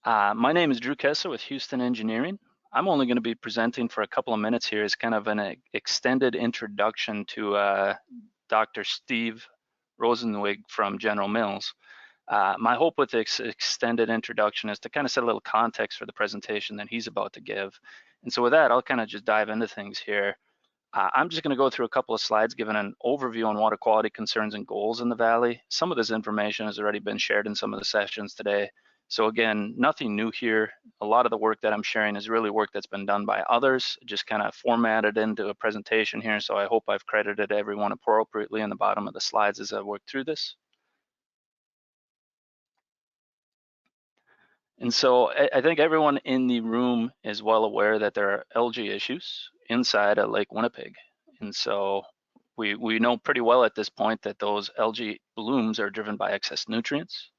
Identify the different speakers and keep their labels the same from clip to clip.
Speaker 1: My name is Drew Kessler with Houston Engineering. I'm only going to be presenting for a couple of minutes here as kind of an extended introduction to Dr. Steve Rosenwig from General Mills. My hope with this extended introduction is to kind of set a little context for the presentation that he's about to give. And so with that, I'll kind of just dive into things here. I'm just going to go through a couple of slides giving an overview on water quality concerns and goals in the Valley. Some of this information has already been shared in some of the sessions today. So again, nothing new here. A lot of the work that I'm sharing is really work that's been done by others, just kind of formatted into a presentation here. So I hope I've credited everyone appropriately in the bottom of the slides as I work through this. And so I think everyone in the room is well aware that there are algae issues inside of Lake Winnipeg. And so we know pretty well at this point that those algae blooms are driven by excess nutrients,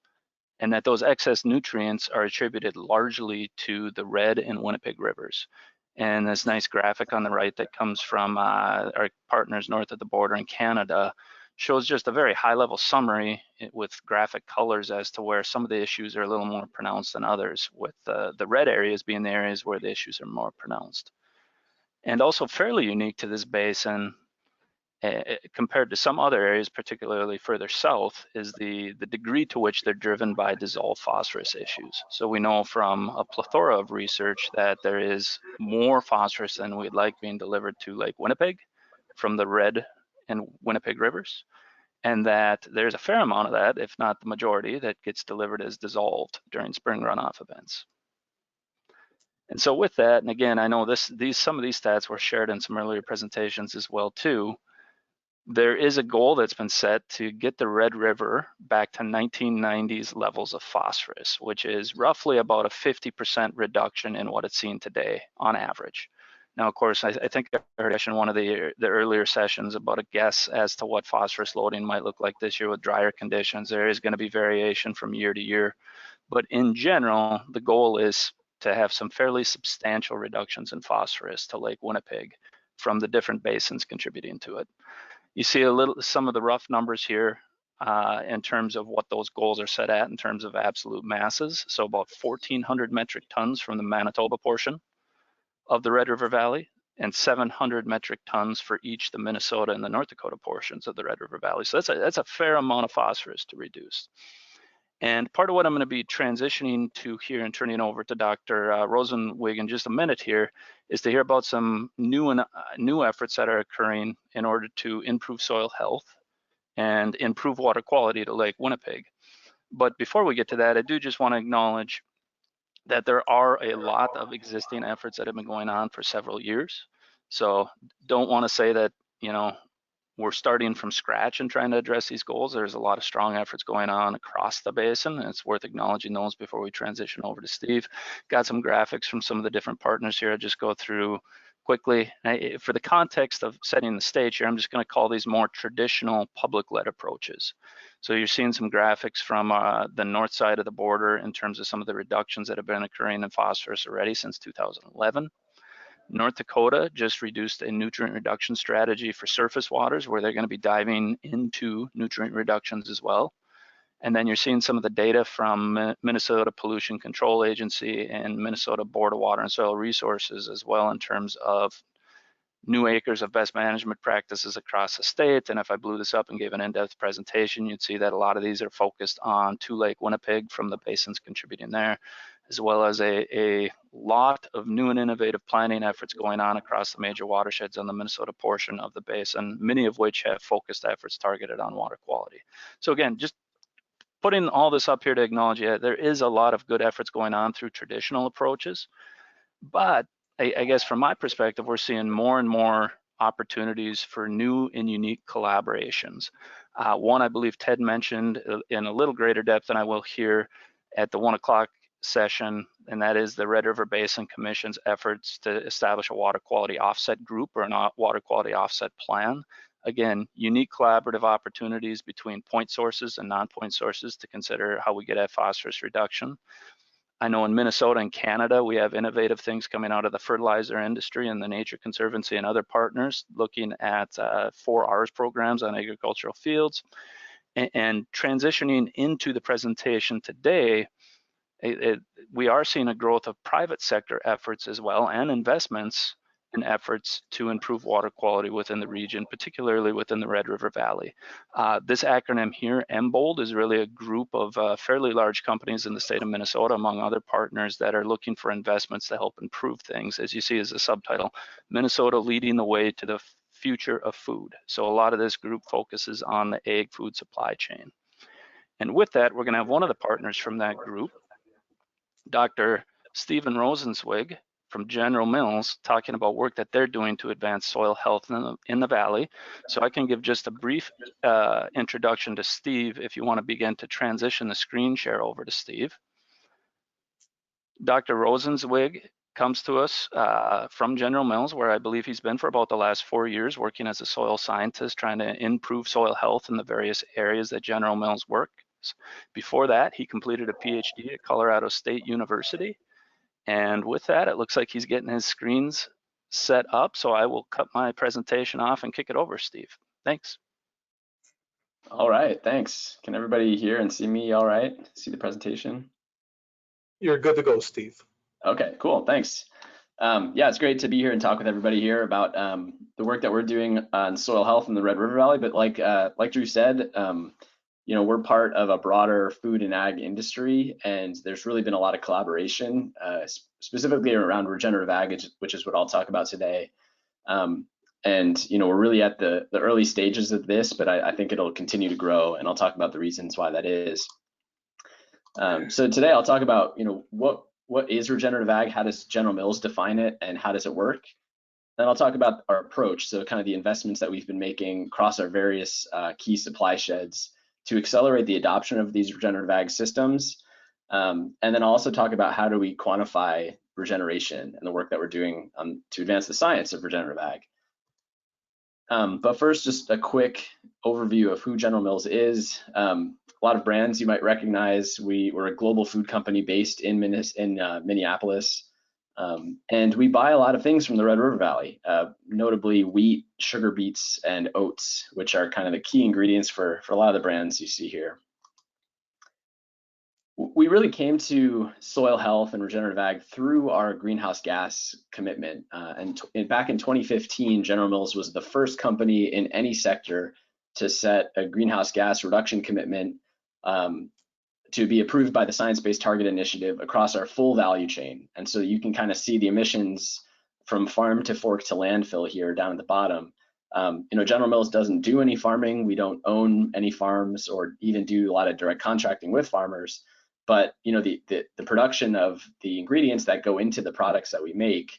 Speaker 1: and that those excess nutrients are attributed largely to the Red and Winnipeg rivers. And this nice graphic on the right that comes from our partners north of the border in Canada shows just a very high level summary with graphic colors as to where some of the issues are a little more pronounced than others, with the red areas being the areas where the issues are more pronounced. And also fairly unique to this basin, compared to some other areas, particularly further south, is the degree to which they're driven by dissolved phosphorus issues. So we know from a plethora of research that there is more phosphorus than we'd like being delivered to Lake Winnipeg from the Red and Winnipeg rivers, and that there's a fair amount of that, if not the majority, that gets delivered as dissolved during spring runoff events. And so with that, and again, I know some of these stats were shared in some earlier presentations as well too, there is a goal that's been set to get the Red River back to 1990s levels of phosphorus, which is roughly about a 50% reduction in what it's seen today on average. Now, of course, I think I heard in one of the earlier sessions about a guess as to what phosphorus loading might look like this year with drier conditions. There is going to be variation from year to year, but in general, the goal is to have some fairly substantial reductions in phosphorus to Lake Winnipeg from the different basins contributing to it. You see some of the rough numbers here in terms of what those goals are set at in terms of absolute masses. So about 1,400 metric tons from the Manitoba portion of the Red River Valley, and 700 metric tons for each the Minnesota and the North Dakota portions of the Red River Valley. So that's a fair amount of phosphorus to reduce. And part of what I'm going to be transitioning to here and turning over to Dr. Rosenwig in just a minute here is to hear about some new efforts that are occurring in order to improve soil health and improve water quality to Lake Winnipeg. But before we get to that, I do just want to acknowledge that there are a lot of existing efforts that have been going on for several years. So don't want to say that, you know, we're starting from scratch and trying to address these goals. There's a lot of strong efforts going on across the basin, and it's worth acknowledging those before we transition over to Steve. Got some graphics from some of the different partners here. I'll just go through quickly. For the context of setting the stage here, I'm just going to call these more traditional public-led approaches. So you're seeing some graphics from the north side of the border in terms of some of the reductions that have been occurring in phosphorus already since 2011. North Dakota just reduced a nutrient reduction strategy for surface waters where they're going to be diving into nutrient reductions as well. And then you're seeing some of the data from Minnesota Pollution Control Agency and Minnesota Board of Water and Soil Resources as well in terms of new acres of best management practices across the state. And if I blew this up and gave an in-depth presentation, you'd see that a lot of these are focused on to Lake Winnipeg from the basins contributing there, as well as a lot of new and innovative planning efforts going on across the major watersheds on the Minnesota portion of the basin, many of which have focused efforts targeted on water quality. So again, just putting all this up here to acknowledge that there is a lot of good efforts going on through traditional approaches, but I guess from my perspective, we're seeing more and more opportunities for new and unique collaborations. One I believe Ted mentioned in a little greater depth than I will here at the 1 o'clock session, and that is the Red River Basin Commission's efforts to establish a water quality offset group or a water quality offset plan. Again, unique collaborative opportunities between point sources and non-point sources to consider how we get at phosphorus reduction. I know in Minnesota and Canada, we have innovative things coming out of the fertilizer industry and the Nature Conservancy and other partners looking at 4Rs programs on agricultural fields. And transitioning into the presentation today, We are seeing a growth of private sector efforts as well, and investments in efforts to improve water quality within the region, particularly within the Red River Valley. This acronym here, MBOLD, is really a group of fairly large companies in the state of Minnesota, among other partners, that are looking for investments to help improve things. As you see as a subtitle, Minnesota leading the way to the future of food. So a lot of this group focuses on the ag food supply chain. And with that, we're going to have one of the partners from that group, Dr. Stephen Rosenzweig from General Mills, talking about work that they're doing to advance soil health in the valley. So I can give just a brief introduction to Steve if you want to begin to transition the screen share over to Steve. Dr. Rosenzweig comes to us from General Mills, where I believe he's been for about the last 4 years, working as a soil scientist, trying to improve soil health in the various areas that General Mills works. Before that, he completed a PhD at Colorado State University. And with that, it looks like he's getting his screens set up. So I will cut my presentation off and kick it over, Steve. Thanks.
Speaker 2: All right, thanks. Can everybody hear and see me all right? See the presentation?
Speaker 3: You're good to go, Steve.
Speaker 2: Okay, cool, thanks. Yeah, it's great to be here and talk with everybody here about the work that we're doing on soil health in the Red River Valley. But like Drew said, you know, we're part of a broader food and ag industry, and there's really been a lot of collaboration, specifically around regenerative ag, which is what I'll talk about today. And you know, we're really at the early stages of this, but I think it'll continue to grow, and I'll talk about the reasons why that is. So today I'll talk about, you know, what is regenerative ag, how does General Mills define it, and how does it work? Then I'll talk about our approach, so kind of the investments that we've been making across our various key supply sheds to accelerate the adoption of these regenerative ag systems. And then I'll also talk about how do we quantify regeneration and the work that we're doing to advance the science of regenerative ag. But first, just a quick overview of who General Mills is. A lot of brands you might recognize. We're a global food company based in Minneapolis. And we buy a lot of things from the Red River Valley, notably wheat, sugar beets, and oats, which are kind of the key ingredients for a lot of the brands you see here. We really came to soil health and regenerative ag through our greenhouse gas commitment. And back in 2015, General Mills was the first company in any sector to set a greenhouse gas reduction commitment to be approved by the Science Based Target Initiative across our full value chain. And so you can kind of see the emissions from farm to fork to landfill here down at the bottom. You know, General Mills doesn't do any farming. We don't own any farms or even do a lot of direct contracting with farmers. But you know, the production of the ingredients that go into the products that we make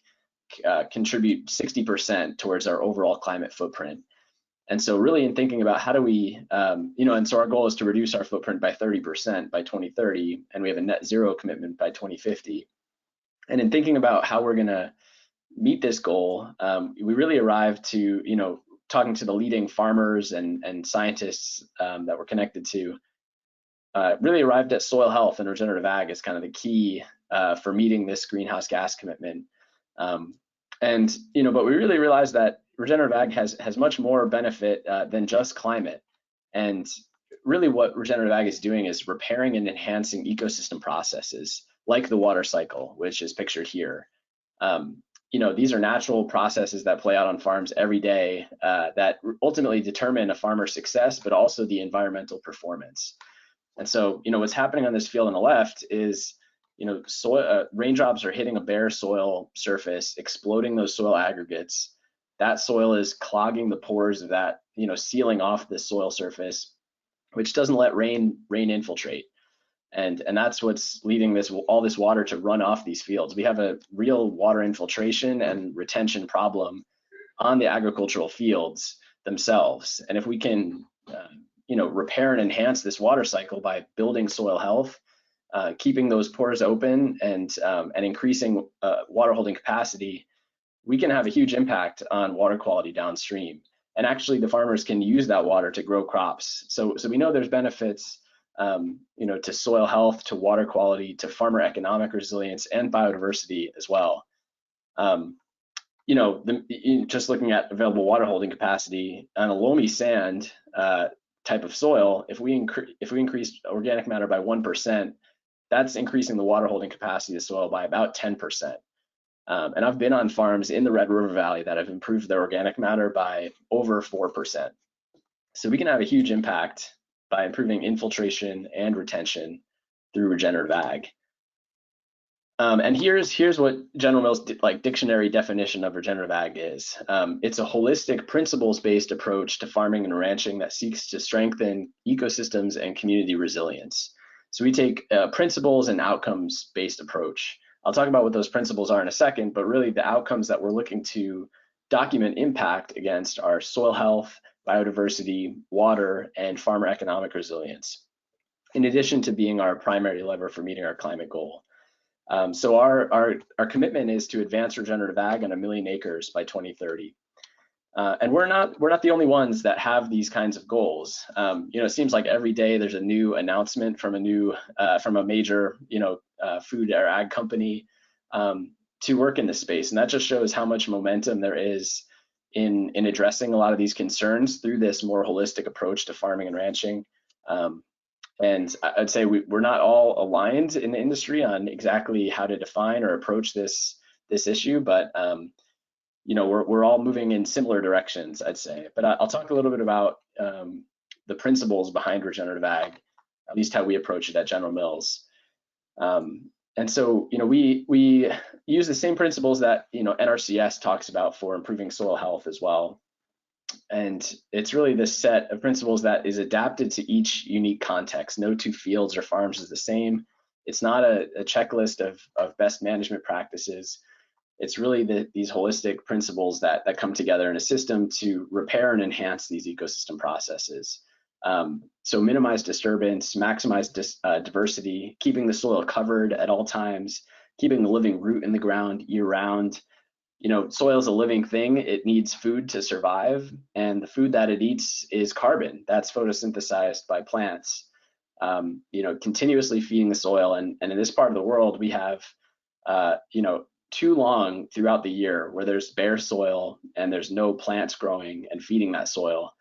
Speaker 2: contribute 60% towards our overall climate footprint. And so really in thinking about how do we, you know, and so our goal is to reduce our footprint by 30% by 2030, and we have a net zero commitment by 2050. And in thinking about how we're gonna meet this goal, we really arrived to, you know, talking to the leading farmers and scientists that we're connected to, really arrived at soil health and regenerative ag as kind of the key for meeting this greenhouse gas commitment. And you know, but we really realized that regenerative ag has much more benefit than just climate. And really what regenerative ag is doing is repairing and enhancing ecosystem processes like the water cycle, which is pictured here. You know, these are natural processes that play out on farms every day that ultimately determine a farmer's success, but also the environmental performance. And so, you know, what's happening on this field on the left is, you know, raindrops are hitting a bare soil surface, exploding those soil aggregates. That soil is clogging the pores of that, you know, sealing off the soil surface, which doesn't let rain infiltrate. And that's what's leading all this water to run off these fields. We have a real water infiltration and retention problem on the agricultural fields themselves. And if we can, you know, repair and enhance this water cycle by building soil health, keeping those pores open, and increasing water holding capacity, we can have a huge impact on water quality downstream. And actually, the farmers can use that water to grow crops. So we know there's benefits, you know, to soil health, to water quality, to farmer economic resilience, and biodiversity as well. You know, just looking at available water holding capacity on a loamy sand type of soil, if we increase organic matter by 1%, that's increasing the water holding capacity of the soil by about 10%. And I've been on farms in the Red River Valley that have improved their organic matter by over 4%. So we can have a huge impact by improving infiltration and retention through regenerative ag. And here's what General Mills' dictionary definition of regenerative ag is. It's a holistic, principles-based approach to farming and ranching that seeks to strengthen ecosystems and community resilience. So we take a principles and outcomes-based approach. I'll talk about what those principles are in a second, but really the outcomes that we're looking to document impact against are soil health, biodiversity, water, and farmer economic resilience, in addition to being our primary lever for meeting our climate goal. So our commitment is to advance regenerative ag on 1 million acres by 2030. And we're not the only ones that have these kinds of goals. It seems like every day there's a new announcement from a major food or ag company to work in this space, and that just shows how much momentum there is in addressing a lot of these concerns through this more holistic approach to farming and ranching. And I'd say we're not all aligned in the industry on exactly how to define or approach this issue, but we're all moving in similar directions, I'd say. But I'll talk a little bit about the principles behind regenerative ag, at least how we approach it at General Mills. And so, we use the same principles that NRCS talks about for improving soil health as well. And it's really this set of principles that is adapted to each unique context. No two fields or farms is the same. It's not a checklist of best management practices. It's really these holistic principles that come together in a system to repair and enhance these ecosystem processes. So minimize disturbance, maximize diversity, keeping the soil covered at all times, keeping the living root in the ground year round. Soil is a living thing. It needs food to survive, and the food that it eats is carbon. That's photosynthesized by plants. Continuously feeding the soil, and in this part of the world, we have, too long throughout the year where there's bare soil and there's no plants growing and feeding that soil.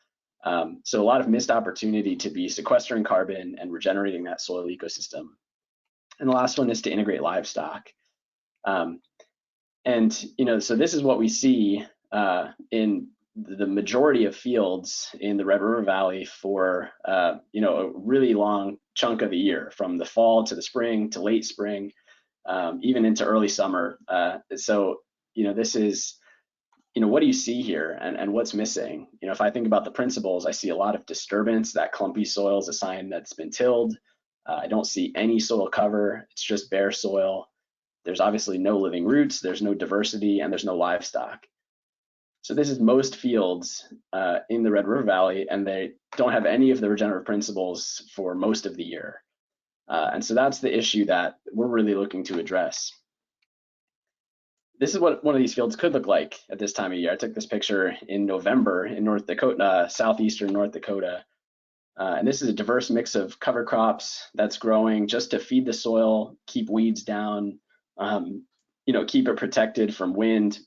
Speaker 2: So a lot of missed opportunity to be sequestering carbon and regenerating that soil ecosystem. And the last one is to integrate livestock. So this is what we see in the majority of fields in the Red River Valley for a really long chunk of the year, from the fall to the spring to late spring, even into early summer. So this is what do you see here, and what's missing? If I think about the principles, I see a lot of disturbance. That clumpy soil is a sign that's been tilled. I don't see any soil cover. It's just bare soil. There's obviously no living roots, there's no diversity, and there's no livestock. So this is most fields in the Red River Valley, and they don't have any of the regenerative principles for most of the year. And so that's the issue that we're really looking to address. This is what one of these fields could look like at this time of year. I took this picture in November in North Dakota, southeastern North Dakota. And this is a diverse mix of cover crops that's growing just to feed the soil, keep weeds down, keep it protected from wind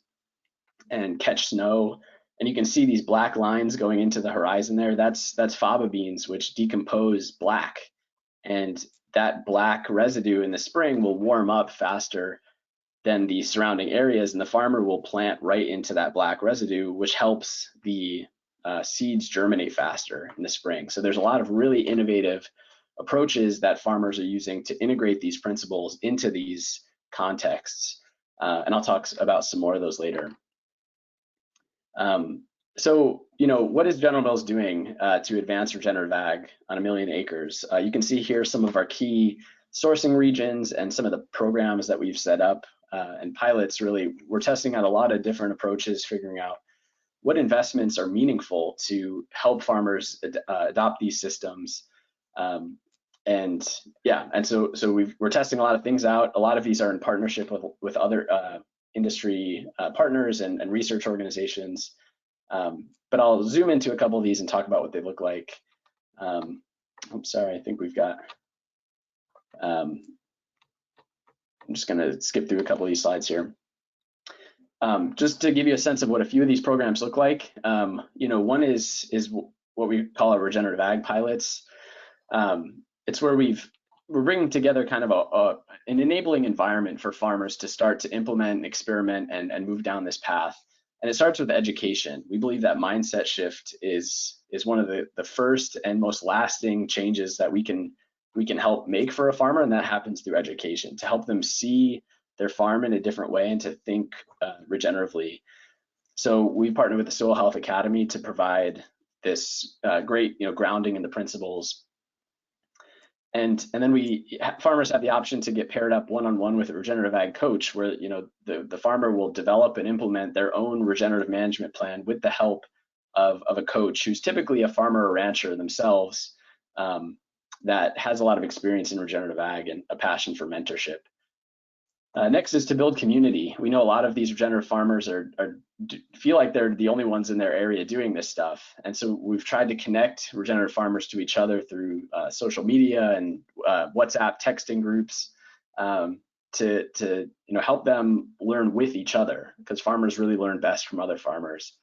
Speaker 2: and catch snow. And you can see these black lines going into the horizon there. That's faba beans, which decompose black. And that black residue in the spring will warm up faster than the surrounding areas, and the farmer will plant right into that black residue, which helps the seeds germinate faster in the spring. So there's a lot of really innovative approaches that farmers are using to integrate these principles into these contexts. And I'll talk about some more of those later. So what is General Mills doing to advance regenerative ag on 1 million acres? You can see here some of our key sourcing regions and some of the programs that we've set up and pilots. Really, we're testing out a lot of different approaches, figuring out what investments are meaningful to help farmers adopt these systems. So we're testing a lot of things out. A lot of these are in partnership with other industry partners and research organizations. But I'll zoom into a couple of these and talk about what they look like. Oops, sorry, I think we've got, I'm just gonna skip through a couple of these slides here. Just to give you a sense of what a few of these programs look like. One is what we call our Regenerative Ag Pilots. It's where we've we're bringing together kind of an enabling environment for farmers to start to implement, experiment, and move down this path. And it starts with education. We believe that mindset shift is one of the first and most lasting changes that we can help make for a farmer, and that happens through education, to help them see their farm in a different way and to think regeneratively. So we partnered with the Soil Health Academy to provide this great grounding in the principles. And then farmers have the option to get paired up one-on-one with a regenerative ag coach, where the farmer will develop and implement their own regenerative management plan with the help of a coach who's typically a farmer or rancher themselves, that has a lot of experience in regenerative ag and a passion for mentorship. Next is to build community. We know a lot of these regenerative farmers feel like they're the only ones in their area doing this stuff, and so we've tried to connect regenerative farmers to each other through social media and WhatsApp texting groups, to help them learn with each other, because farmers really learn best from other farmers.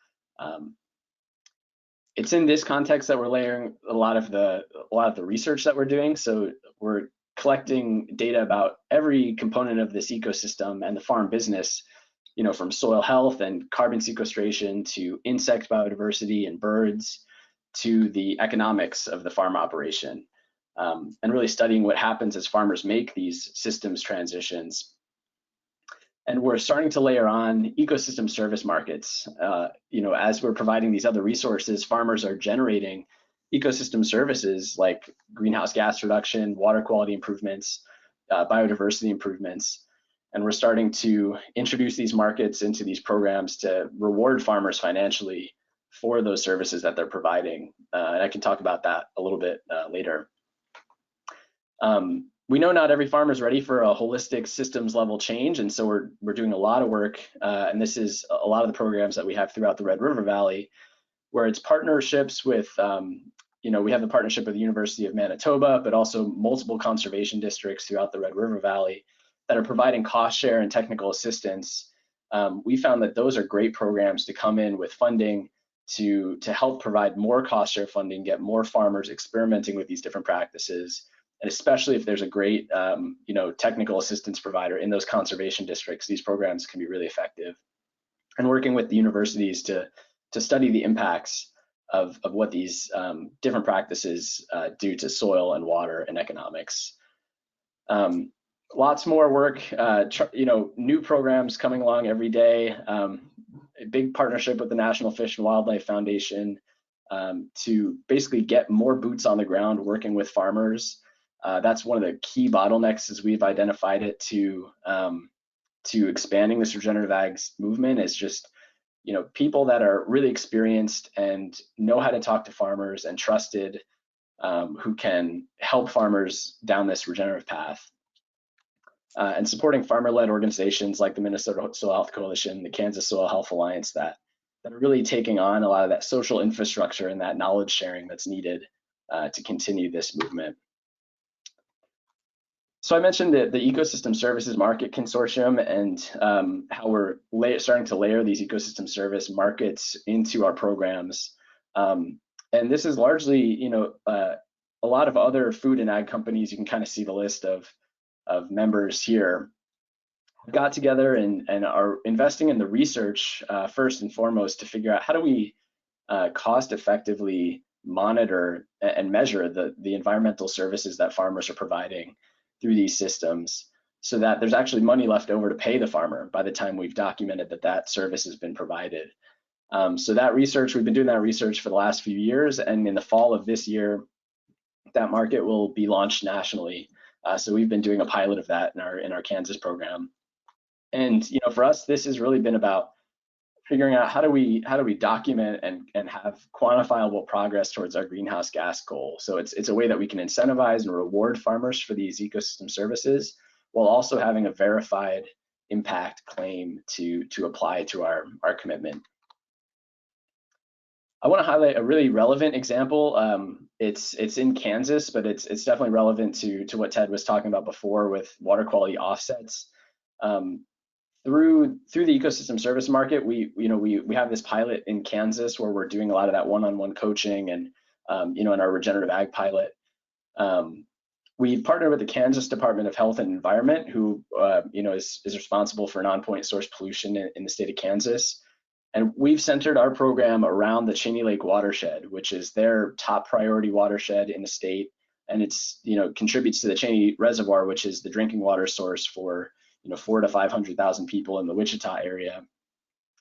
Speaker 2: It's in this context that we're layering a lot of the research that we're doing. So we're collecting data about every component of this ecosystem and the farm business, from soil health and carbon sequestration to insect biodiversity and birds to the economics of the farm operation, and really studying what happens as farmers make these systems transitions. And we're starting to layer on ecosystem service markets. As we're providing these other resources, farmers are generating ecosystem services like greenhouse gas reduction, water quality improvements, biodiversity improvements. And we're starting to introduce these markets into these programs to reward farmers financially for those services that they're providing. And I can talk about that a little bit later. We know not every farmer is ready for a holistic systems level change, and so we're doing a lot of work, and this is a lot of the programs that we have throughout the Red River Valley, where it's partnerships with, we have the partnership with the University of Manitoba, but also multiple conservation districts throughout the Red River Valley that are providing cost share and technical assistance. We found that those are great programs to come in with funding to help provide more cost share funding, get more farmers experimenting with these different practices. And especially if there's a great, technical assistance provider in those conservation districts, these programs can be really effective. And working with the universities to study the impacts of what these different practices do to soil and water and economics. Lots more work, new programs coming along every day. A big partnership with the National Fish and Wildlife Foundation to basically get more boots on the ground working with farmers. That's one of the key bottlenecks as we've identified it to expanding this regenerative ag movement, is just people that are really experienced and know how to talk to farmers and trusted, who can help farmers down this regenerative path. And supporting farmer-led organizations like the Minnesota Soil Health Coalition, the Kansas Soil Health Alliance, that are really taking on a lot of that social infrastructure and that knowledge sharing that's needed to continue this movement. So I mentioned the Ecosystem Services Market Consortium and how we're starting to layer these ecosystem service markets into our programs. And this is largely, a lot of other food and ag companies. You can kind of see the list of members here, got together and are investing in the research first and foremost to figure out how do we cost effectively monitor and measure the environmental services that farmers are providing through these systems, so that there's actually money left over to pay the farmer by the time we've documented that service has been provided. So that research, we've been doing that research for the last few years, and in the fall of this year, that market will be launched nationally. So we've been doing a pilot of that in our Kansas program. And for us, this has really been about figuring out how do we document and have quantifiable progress towards our greenhouse gas goal. So it's a way that we can incentivize and reward farmers for these ecosystem services, while also having a verified impact claim to apply to our commitment. I want to highlight a really relevant example. It's in Kansas, but it's definitely relevant to what Ted was talking about before with water quality offsets. Through the ecosystem service market, we have this pilot in Kansas where we're doing a lot of that one-on-one coaching, and in our regenerative ag pilot, we've partnered with the Kansas Department of Health and Environment, who is responsible for non-point source pollution in the state of Kansas. And we've centered our program around the Cheney Lake watershed, which is their top priority watershed in the state. And it's, contributes to the Cheney Reservoir, which is the drinking water source for, 400,000 to 500,000 people in the Wichita area.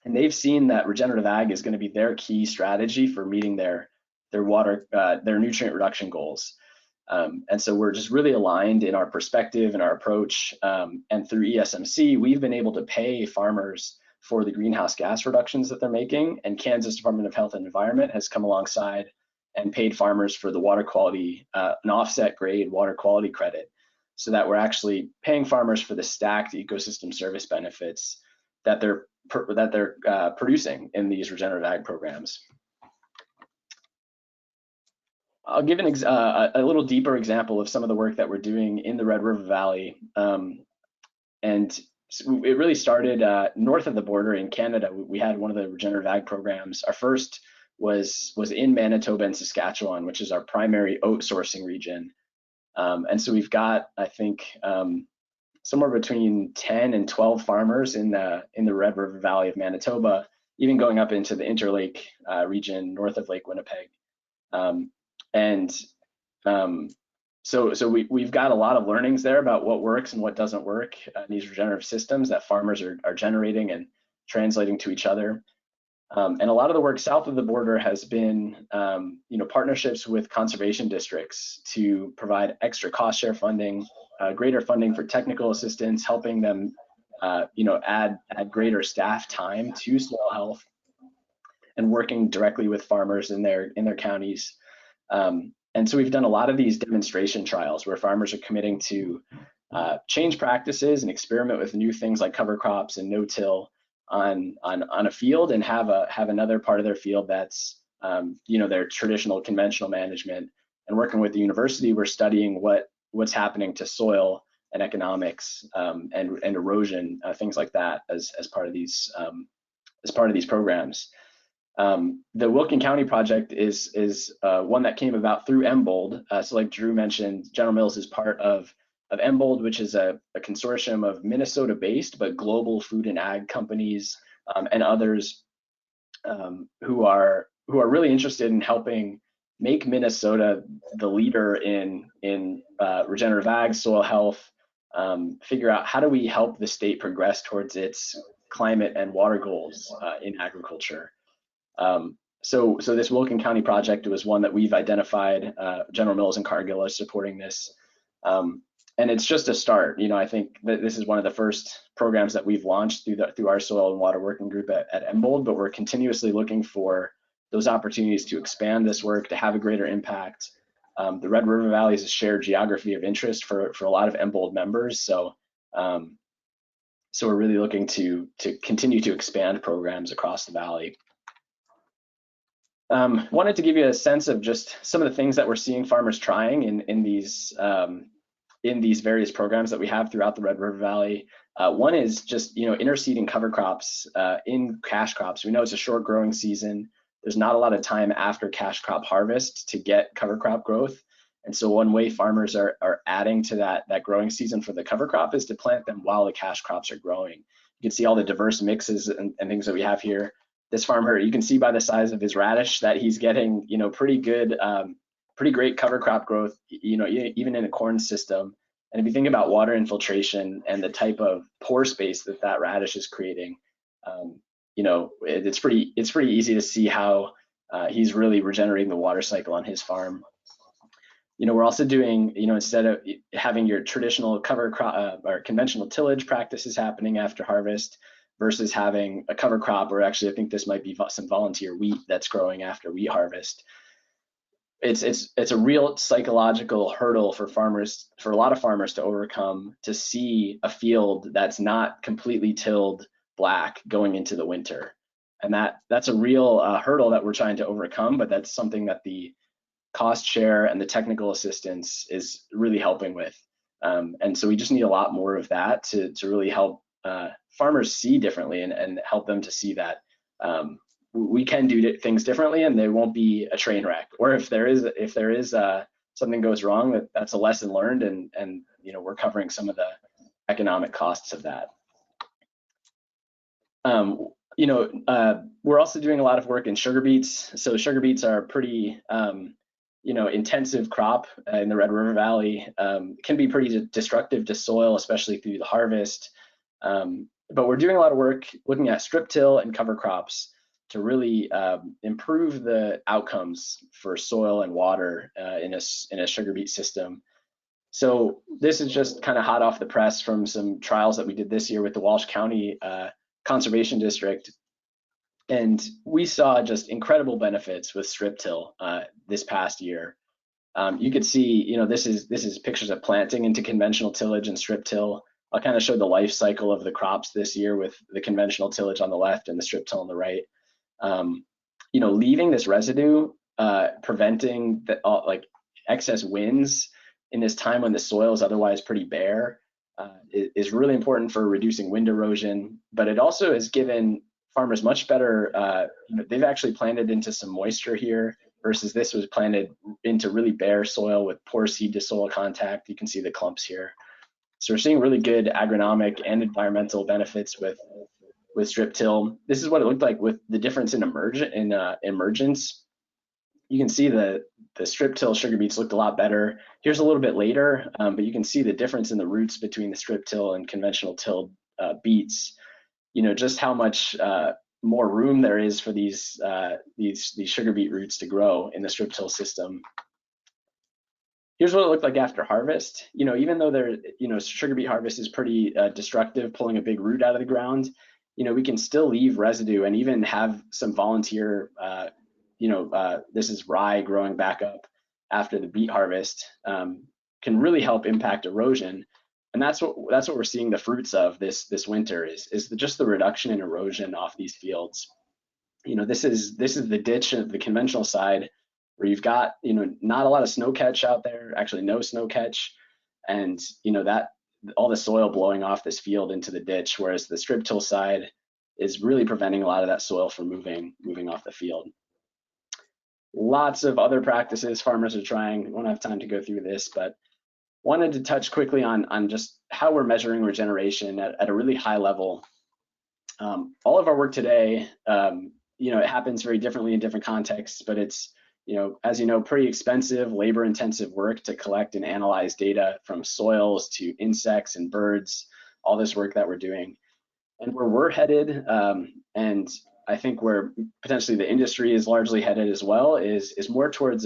Speaker 2: And they've seen that regenerative ag is going to be their key strategy for meeting their nutrient reduction goals. And so we're just really aligned in our perspective and our approach. And through ESMC, we've been able to pay farmers for the greenhouse gas reductions that they're making. And Kansas Department of Health and Environment has come alongside and paid farmers for the water quality, an offset grade water quality credit, so that we're actually paying farmers for the stacked ecosystem service benefits that they're producing in these regenerative ag programs. I'll give a little deeper example of some of the work that we're doing in the Red River Valley. And it really started north of the border in Canada. We had one of the regenerative ag programs. Our first was in Manitoba and Saskatchewan, which is our primary oat sourcing region. And so we've got, I think, somewhere between 10 and 12 farmers in the Red River Valley of Manitoba, even going up into the Interlake region north of Lake Winnipeg. So we've got a lot of learnings there about what works and what doesn't work in these regenerative systems that farmers are generating and translating to each other. And a lot of the work south of the border has been, partnerships with conservation districts to provide extra cost share funding, greater funding for technical assistance, helping them, add greater staff time to soil health, and working directly with farmers in their counties. And so we've done a lot of these demonstration trials where farmers are committing to change practices and experiment with new things like cover crops and no-till on a field, and have another part of their field that's their traditional conventional management. And working with the university, we're studying what's happening to soil and economics and erosion, things like that, as part of these programs. The Wilkin County project is one that came about through MBOLD. So like Drew mentioned, General Mills is part of MBOLD, which is a consortium of Minnesota-based but global food and ag companies and others who are really interested in helping make Minnesota the leader in regenerative ag, soil health, figure out how do we help the state progress towards its climate and water goals in agriculture. So this Wilkin County project was one that we've identified. General Mills and Cargill are supporting this. And it's just a start. I think that this is one of the first programs that we've launched through our soil and water working group at MBOLD, but we're continuously looking for those opportunities to expand this work, to have a greater impact. The Red River Valley is a shared geography of interest for a lot of MBOLD members. So we're really looking to continue to expand programs across the valley. Wanted to give you a sense of just some of the things that we're seeing farmers trying in these various programs that we have throughout the Red River Valley. One is just interseeding cover crops in cash crops. We know it's a short growing season. There's not a lot of time after cash crop harvest to get cover crop growth. And so one way farmers are adding to that growing season for the cover crop is to plant them while the cash crops are growing. You can see all the diverse mixes and things that we have here. This farmer, you can see by the size of his radish that he's getting, pretty good, pretty great cover crop growth, even in a corn system. And if you think about water infiltration and the type of pore space that radish is creating, it's pretty easy to see how he's really regenerating the water cycle on his farm. We're also doing, instead of having your traditional cover crop or conventional tillage practices happening after harvest, versus having a cover crop, or actually I think this might be some volunteer wheat that's growing after wheat harvest. It's a real psychological hurdle for a lot of farmers to overcome, to see a field that's not completely tilled black going into the winter. And that's a real hurdle that we're trying to overcome, but that's something that the cost share and the technical assistance is really helping with. And so we just need a lot more of that to really help farmers see differently and help them to see that we can do things differently, and there won't be a train wreck. Or if there is something goes wrong, that's a lesson learned, and you know, we're covering some of the economic costs of that. You know, we're also doing a lot of work in sugar beets. So sugar beets are a pretty you know, intensive crop in the Red River Valley. Can be pretty destructive to soil, especially through the harvest. But we're doing a lot of work looking at strip till and cover crops to really improve the outcomes for soil and water in a sugar beet system. So this is just kind of hot off the press from some trials that we did this year with the Walsh County Conservation District. And we saw just incredible benefits with strip till this past year. You could see, you know, this is pictures of planting into conventional tillage and strip till. I'll kind of show the life cycle of the crops this year with the conventional tillage on the left and the strip till on the right. You know, leaving this residue, preventing the, like excess winds in this time when the soil is otherwise pretty bare, is really important for reducing wind erosion. But it also has given farmers much better, they've actually planted into some moisture here versus this was planted into really bare soil with poor seed to soil contact. You can see the clumps here. So we're seeing really good agronomic and environmental benefits with strip till. This is what it looked like with the difference in emergence. You can see the strip till sugar beets looked a lot better. Here's a little bit later, but you can see the difference in the roots between the strip till and conventional tilled beets. You know, just how much more room there is for these sugar beet roots to grow in the strip till system. Here's what it looked like after harvest. You know, even though sugar beet harvest is pretty destructive, pulling a big root out of the ground, you know, we can still leave residue and even have some volunteer, this is rye growing back up after the beet harvest, can really help impact erosion. And that's what we're seeing the fruits of this winter is just the reduction in erosion off these fields. You know, this is the ditch of the conventional side where you've got, you know, not a lot of snow catch out there, actually no snow catch, and you know that all the soil blowing off this field into the ditch, whereas the strip till side is really preventing a lot of that soil from moving off the field. Lots of other practices farmers are trying. Won't have time to go through this, but wanted to touch quickly on just how we're measuring regeneration at a really high level. All of our work today, you know, it happens very differently in different contexts, but it's, you know, as you know, pretty expensive, labor-intensive work to collect and analyze data from soils to insects and birds, all this work that we're doing. And where we're headed, and I think where potentially the industry is largely headed as well, is more towards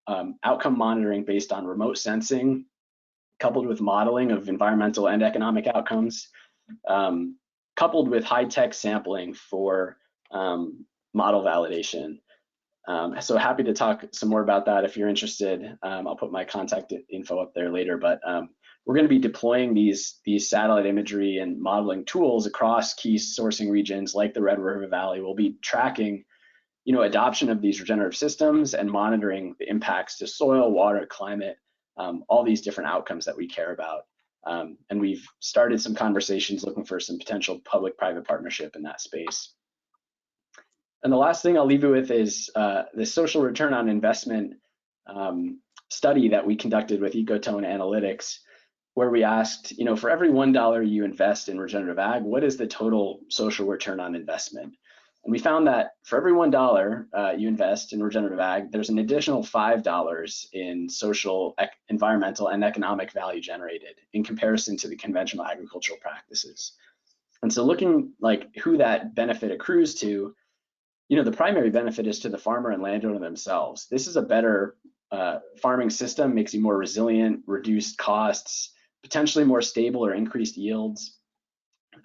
Speaker 2: outcome monitoring based on remote sensing, coupled with modeling of environmental and economic outcomes, coupled with high-tech sampling for model validation. So happy to talk some more about that if you're interested. I'll put my contact info up there later, but we're going to be deploying these satellite imagery and modeling tools across key sourcing regions like the Red River Valley. We'll be tracking, you know, adoption of these regenerative systems and monitoring the impacts to soil, water, climate, all these different outcomes that we care about. And we've started some conversations looking for some potential public-private partnership in that space. And the last thing I'll leave you with is the social return on investment study that we conducted with Ecotone Analytics, where we asked, you know, for every $1 you invest in regenerative ag, what is the total social return on investment? And we found that for every $1 you invest in regenerative ag, there's an additional $5 in social, environmental, and economic value generated in comparison to the conventional agricultural practices. And so looking like who that benefit accrues to, you know, the primary benefit is to the farmer and landowner themselves. This is a better farming system, makes you more resilient, reduced costs, potentially more stable or increased yields.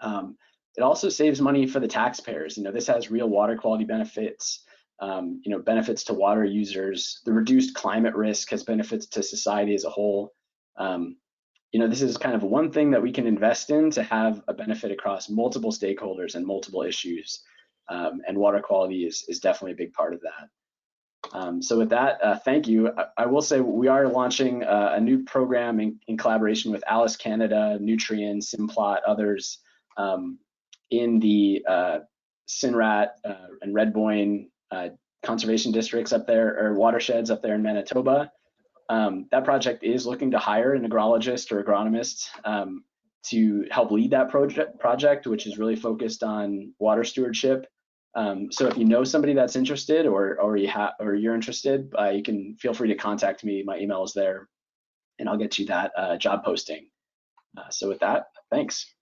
Speaker 2: It also saves money for the taxpayers. You know, this has real water quality benefits, you know, benefits to water users. The reduced climate risk has benefits to society as a whole. You know, this is kind of one thing that we can invest in to have a benefit across multiple stakeholders and multiple issues. And water quality is definitely a big part of that. So with that, thank you. I will say we are launching a new program in collaboration with Alice Canada, Nutrien, Simplot, others in the Sinrat and Redboyne conservation districts up there, or watersheds up there in Manitoba. That project is looking to hire an agrologist or agronomist to help lead that project, which is really focused on water stewardship. So if you know somebody that's interested, or you're interested, you can feel free to contact me. My email is there, and I'll get you that job posting. So with that, thanks.